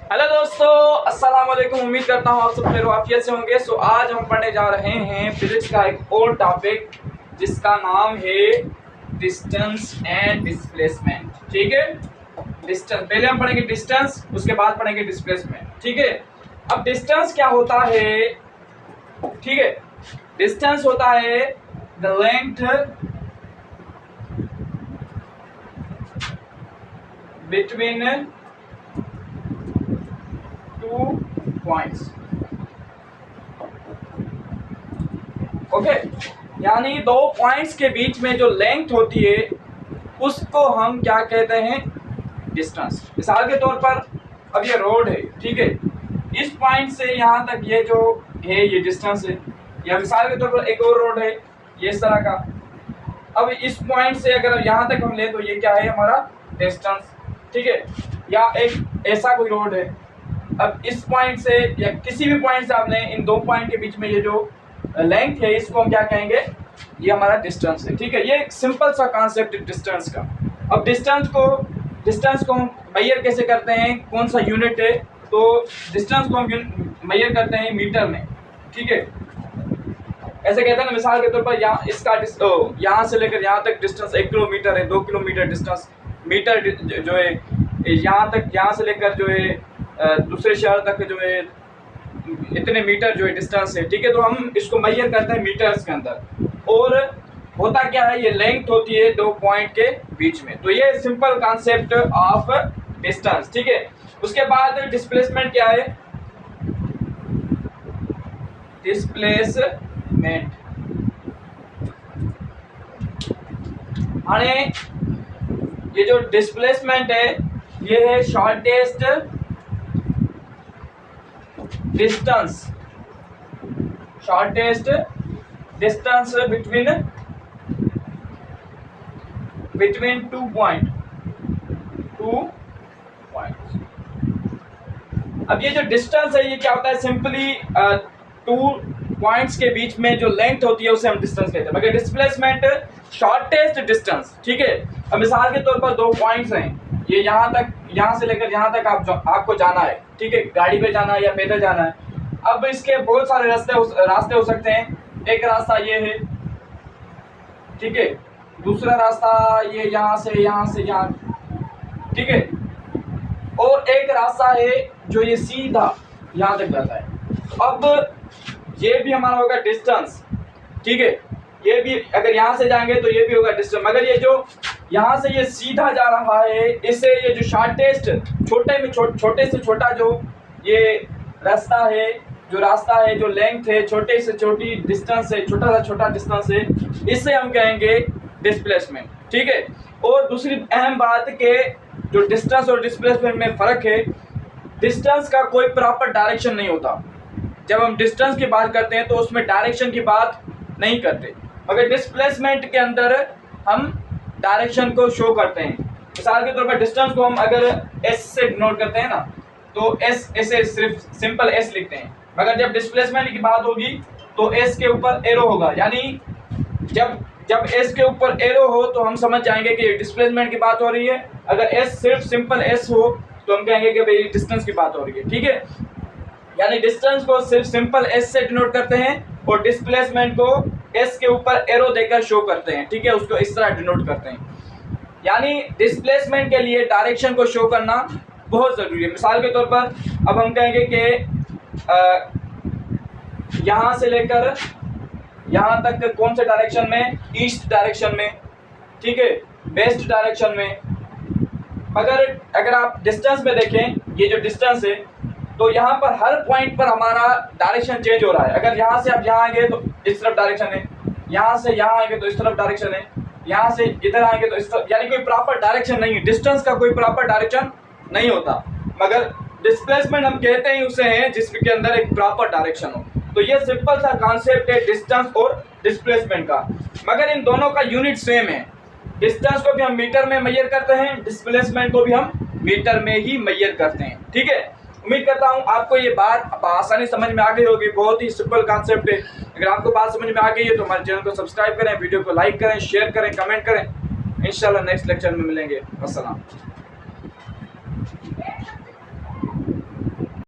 Hello दोस्तों, अस्सलाम वालेकुम। उम्मीद करता हूँ आप सब खैर आफियत से होंगे। सो आज हम पढ़ने जा रहे हैं फिजिक्स का एक और टॉपिक जिसका नाम है डिस्टेंस एंड डिस्प्लेसमेंट। ठीक है, डिस्टेंस पहले हम पढ़ेंगे डिस्टेंस, उसके बाद पढ़ेंगे डिस्प्लेसमेंट। ठीक है, अब डिस्टेंस क्या होता है? ठीक है, डिस्टेंस होता है the length between two points. Okay, यानी दो पॉइंट्स के बीच में जो लेंथ होती है उसको हम क्या कहते हैं? डिस्टेंस। मिसाल के तौर पर अब ये रोड है, ठीक है, इस पॉइंट से यहाँ तक ये जो है ये डिस्टेंस है। या मिसाल के तौर पर एक और रोड है ये इस तरह का। अब इस पॉइंट से अगर यहाँ तक हम लें तो ये क्या है? हमारा डिस्टेंस। ठीक है, या एक ऐसा कोई रोड है, अब इस पॉइंट से या किसी भी पॉइंट से आप लें, इन दो पॉइंट के बीच में ये जो लेंथ है इसको हम क्या कहेंगे? ये हमारा डिस्टेंस है। ठीक है, ये एक सिंपल सा कॉन्सेप्ट है डिस्टेंस का। अब डिस्टेंस को हम मेजर कैसे करते हैं? कौन सा यूनिट है? तो डिस्टेंस को हम मेजर करते हैं मीटर में। ठीक है, ऐसे कहते हैं ना, मिसाल के तौर पर यहाँ इसका यहाँ से लेकर यहाँ तक डिस्टेंस 1 किलोमीटर है, 2 किलोमीटर डिस्टेंस मीटर जो है यहाँ तक, यहाँ से लेकर जो है दूसरे शहर तक जो है इतने मीटर जो है डिस्टेंस है। ठीक है, तो हम इसको मेजर करते हैं मीटर्स के अंदर। और होता क्या है? ये लेंथ होती है दो पॉइंट के बीच में। तो ये सिंपल कॉन्सेप्ट ऑफ डिस्टेंस। ठीक है, उसके बाद डिस्प्लेसमेंट क्या है? डिस्प्लेसमेंट यानी ये जो डिस्प्लेसमेंट है ये है shortest distance between two point. अब ये जो डिस्टेंस है ये क्या होता है? सिंपली टू पॉइंट्स के बीच में जो लेंथ होती है उसे हम डिस्टेंस कहते हैं। मगर डिस्प्लेसमेंट शॉर्टेस्ट डिस्टेंस। ठीक है, अब मिसाल के तौर पर दो पॉइंट्स हैं, ये यहाँ तक, यहाँ से लेकर यहाँ तक आपको जाना है। ठीक है, गाड़ी पे जाना है या पैदल जाना है। अब इसके बहुत सारे रास्ते हो सकते हैं। एक रास्ता ये है, ठीक है, दूसरा रास्ता ये यहाँ से यहाँ। ठीक है, और एक रास्ता है जो ये सीधा यहाँ तक जाता है। अब ये भी हमारा होगा डिस्टेंस। ठीक है, ये भी अगर यहाँ से जाएंगे तो ये भी होगा डिस्टेंस। मगर ये जो यहाँ से ये सीधा जा रहा है, इससे ये जो शॉर्टेस्ट छोटे से छोटा जो ये रास्ता है, जो लेंथ है, छोटे से छोटी डिस्टेंस है, छोटा से छोटा डिस्टेंस है, इससे हम कहेंगे डिस्प्लेसमेंट। ठीक है, और दूसरी अहम बात के जो डिस्टेंस और डिस्प्लेसमेंट में फ़र्क है, डिस्टेंस का कोई प्रॉपर डायरेक्शन नहीं होता। जब हम डिस्टेंस की बात करते हैं तो उसमें डायरेक्शन की बात नहीं करते, मगर डिस्प्लेसमेंट के अंदर हम डायरेक्शन को शो करते हैं। मिसाल के तौर पर डिस्टेंस को हम अगर एस से डिनोट करते हैं ना, तो एस ऐसे सिर्फ सिंपल एस लिखते हैं। मगर जब डिस्प्लेसमेंट की बात होगी तो एस के ऊपर एरो होगा। यानी जब एस के ऊपर एरो हो तो हम समझ जाएंगे कि डिस्प्लेसमेंट की बात हो रही है। अगर एस सिर्फ सिंपल एस हो तो हम कहेंगे कि भाई डिस्टेंस की बात हो रही है। ठीक है, यानी डिस्टेंस को सिर्फ सिंपल एस से डिनोट करते हैं और डिस्प्लेसमेंट को एस के ऊपर एरो देकर शो करते हैं। ठीक है, उसको इस तरह डिनोट करते हैं। यानी डिस्प्लेसमेंट के लिए डायरेक्शन को शो करना बहुत ज़रूरी है। मिसाल के तौर पर अब हम कहेंगे कि यहाँ से लेकर यहाँ तक कौन से डायरेक्शन में? ईस्ट डायरेक्शन में। ठीक है, वेस्ट डायरेक्शन में। मगर अगर आप डिस्टेंस में देखें, ये जो डिस्टेंस है तो यहाँ पर हर पॉइंट पर हमारा डायरेक्शन चेंज हो रहा है। अगर यहाँ से आप यहाँ आएंगे तो इस तरफ डायरेक्शन है, यहाँ से यहाँ आएंगे तो इस तरफ डायरेक्शन है, यहाँ से इधर आएंगे तो इस तरफ, यानी कोई प्रॉपर डायरेक्शन नहीं है। डिस्टेंस का कोई प्रॉपर डायरेक्शन नहीं होता। मगर डिस्प्लेसमेंट हम कहते ही उसे हैं जिसके अंदर एक प्रॉपर डायरेक्शन हो। तो ये सिंपल सा कॉन्सेप्ट है डिस्टेंस और डिस्प्लेसमेंट का। मगर इन दोनों का यूनिट सेम है। डिस्टेंस को भी हम मीटर में मेजर करते हैं, डिस्प्लेसमेंट को भी हम मीटर में ही मेजर करते हैं। ठीक है, उम्मीद करता हूँ आपको ये बात आसानी समझ में आ गई होगी। बहुत ही सिंपल कॉन्सेप्ट है। अगर आपको बात समझ में आ गई है तो हमारे चैनल को सब्सक्राइब करें, वीडियो को लाइक करें, शेयर करें, कमेंट करें। इंशाल्लाह नेक्स्ट लेक्चर में मिलेंगे। अस्सलाम।